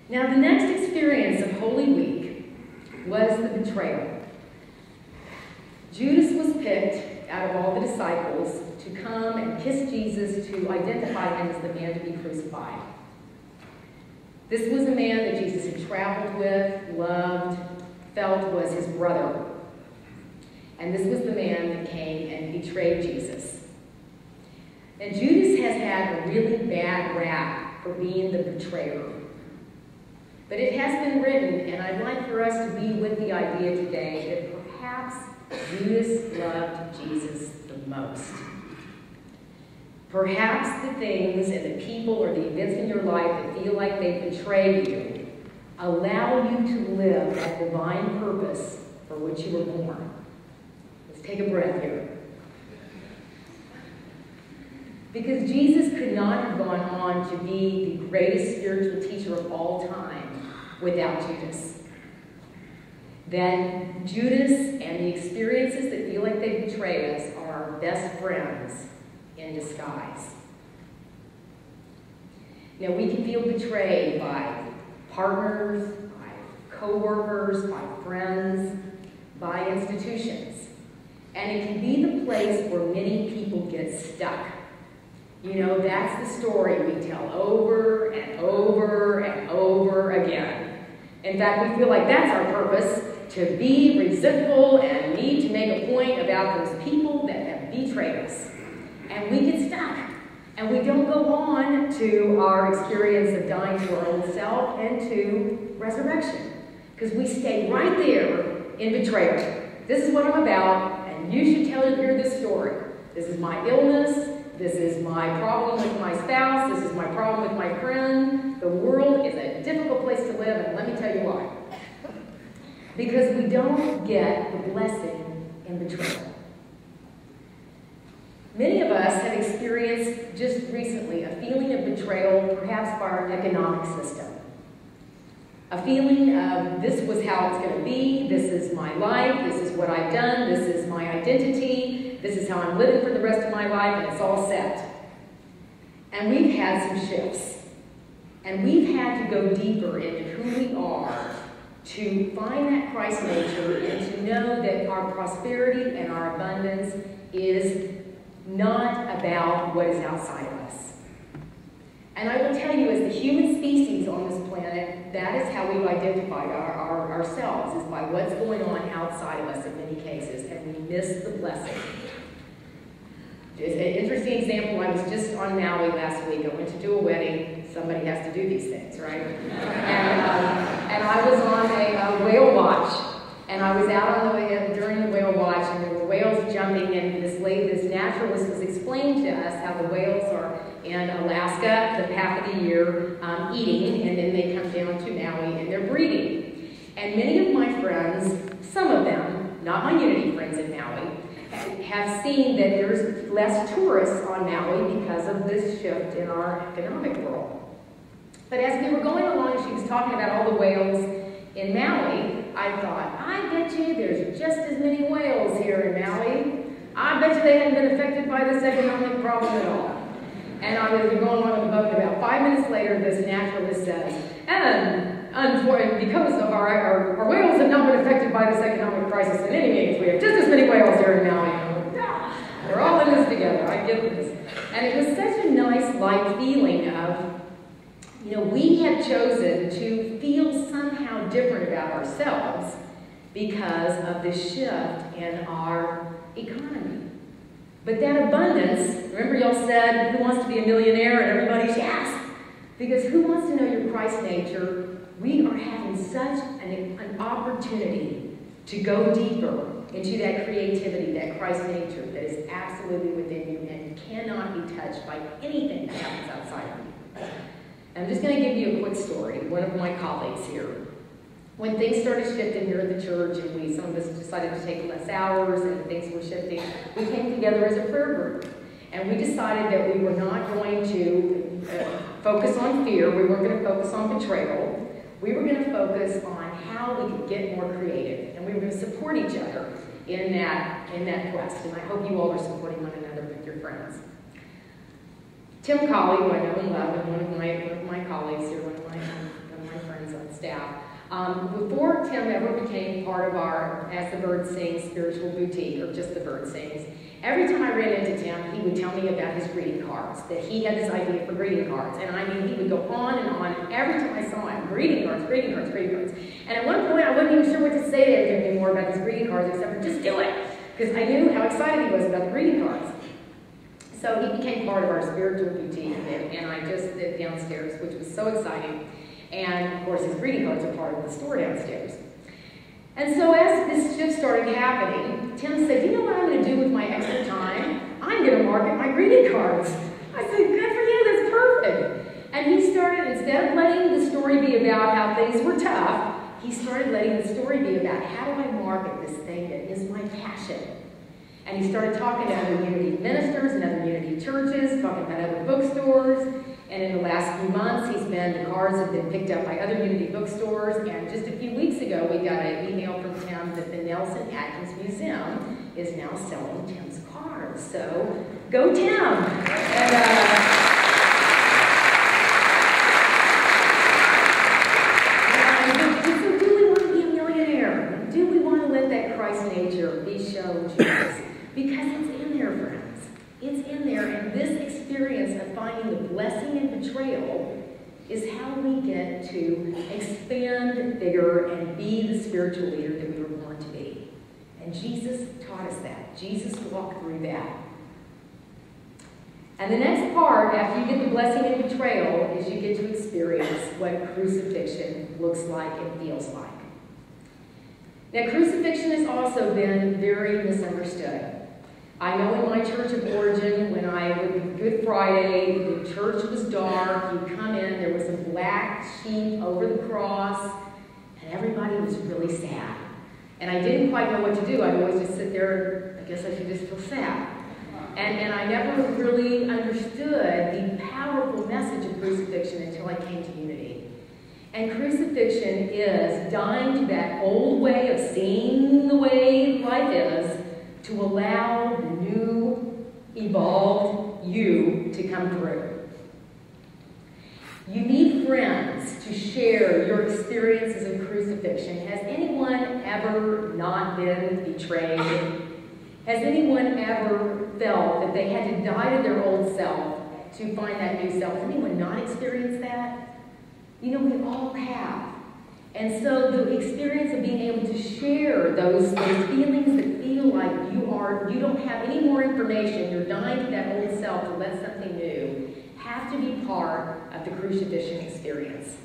Now, the next experience of Holy Week was the betrayal. Judas was picked out of all the disciples to come and kiss Jesus, to identify him as the man to be crucified. This was a man that Jesus had traveled with, loved, felt was his brother. And this was the man that came and betrayed Jesus. And Judas has had a really bad rap for being the betrayer. But it has been written, and I'd like for us to be with the idea today that perhaps Judas loved Jesus the most. Perhaps the things and the people or the events in your life that feel like they betray you allow you to live that divine purpose for which you were born. Let's take a breath here. Because Jesus could not have gone on to be the greatest spiritual teacher of all time without Judas. That Judas and the experiences that feel like they betray us are our best friends in disguise. Now, we can feel betrayed by partners, by co-workers, by friends, by institutions. And it can be the place where many people get stuck. You know, that's the story we tell over and over and over again. In fact, we feel like that's our purpose, to be resentful and need to make a point about those people that have betrayed us. And we get stuck. And we don't go on to our experience of dying to our old self and to resurrection. Because we stay right there in betrayal. This is what I'm about, and you should hear this story. This is my illness. This is my problem with my spouse. This is my problem with my friend. The world is a difficult place to live, and let me tell you why. Because we don't get the blessing in betrayal. Many of us have experienced just recently a feeling of betrayal, perhaps by our economic system. A feeling of this was how it's going to be, this is my life, this is what I've done, this is my identity, this is how I'm living for the rest of my life, and it's all set. And we've had some shifts. And we've had to go deeper into who we are to find that Christ nature and to know that our prosperity and our abundance is not about what is outside of us. And I will tell you, as the human species on this planet, that is how we've identified ourselves, is by what's going on outside of us in many cases, and we miss the blessing. Just an interesting example, I was just on Maui last week. I went to do a wedding. Somebody has to do these things, right? And I was on a whale watch. And I was out on the way during the whale watch, and there were whales jumping, and this naturalist was explaining to us how the whales are in Alaska the half of the year eating, and then they come down to Maui and they're breeding. And many of my friends, some of them, not my Unity friends in Maui, have seen that there's less tourists on Maui because of this shift in our economic world. But as we were going along, she was talking about all the whales in Maui. I thought, I bet you there's just as many whales here in Maui. I bet you they haven't been affected by this economic problem at all. And I was going along with the boat, and about 5 minutes later, this naturalist says, and because of our whales have not been affected by this economic crisis in any means, we have just as many whales here in Maui. We're all in this together, I get this. And it was such a nice, light feeling of, you know, we have chosen to feel somehow different about ourselves because of this shift in our economy. But that abundance, remember y'all said, who wants to be a millionaire? And everybody's yes. Because who wants to know your Christ nature? We are having such an opportunity to go deeper into that creativity, that Christ nature that is absolutely within you and cannot be touched by anything that happens outside of you. I'm just going to give you a quick story. One of my colleagues here, when things started shifting here at the church and some of us decided to take less hours and things were shifting, we came together as a prayer group. And we decided that we were not going to focus on fear. We weren't going to focus on betrayal. We were going to focus on how we could get more creative. And we were going to support each other in that quest. And I hope you all are supporting one another with your friends. Tim Colley, who I know and love, and one of my colleagues here, one of my friends staff. Before Tim ever became part of our As the Bird Sings spiritual boutique, or just the Bird Sings, every time I ran into Tim, he would tell me about his greeting cards, that he had this idea for greeting cards. And I mean, he would go on, and every time I saw him, greeting cards, greeting cards, greeting cards. And at one point, I wasn't even sure what to say to him anymore about these greeting cards, except for just do it, because I knew how excited he was about the greeting cards. So he became part of our spiritual boutique, and I just did downstairs, which was so exciting. And of course, his greeting cards are part of the store downstairs. And so as this shift started happening, Tim said, you know what I'm going to do with my extra time? I'm going to market my greeting cards. I said, good for you, that's perfect. And he started, instead of letting the story be about how things were tough, he started letting the story be about how do I market this thing that is my passion. And he started talking to other Unity ministers and other Unity churches, talking about other bookstores. And in the last few months, the cards have been picked up by other Unity bookstores. And just a few weeks ago, we got an email from Tim that the Nelson Atkins Museum is now selling Tim's cards. So, go Tim! So do we want to be a millionaire? Do we want to let that Christ nature be shown to us? Because it's in there, friends. It's in there, and this experience of finding the blessing in betrayal is how we get to expand bigger and be the spiritual leader that we were born to be. And Jesus taught us that. Jesus walked through that. And the next part, after you get the blessing in betrayal, is you get to experience what crucifixion looks like and feels like. Now, crucifixion has also been very misunderstood. I know in my church of origin, when I would Good Friday, the church was dark, you'd come in, there was a black sheet over the cross, and everybody was really sad. And I didn't quite know what to do. I'd always just sit there, I guess I should just feel sad. And I never really understood the powerful message of crucifixion until I came to Unity. And crucifixion is dying to that old way of seeing the way life is, to allow the new, evolved you to come through. You need friends to share your experiences of crucifixion. Has anyone ever not been betrayed? Has anyone ever felt that they had to die to their old self to find that new self? Has anyone not experienced that? You know, we all have. And so the experience of being able to share those feelings that feel like you don't have any more information, you're dying to that old self to let something new, have to be part of the crucifixion experience.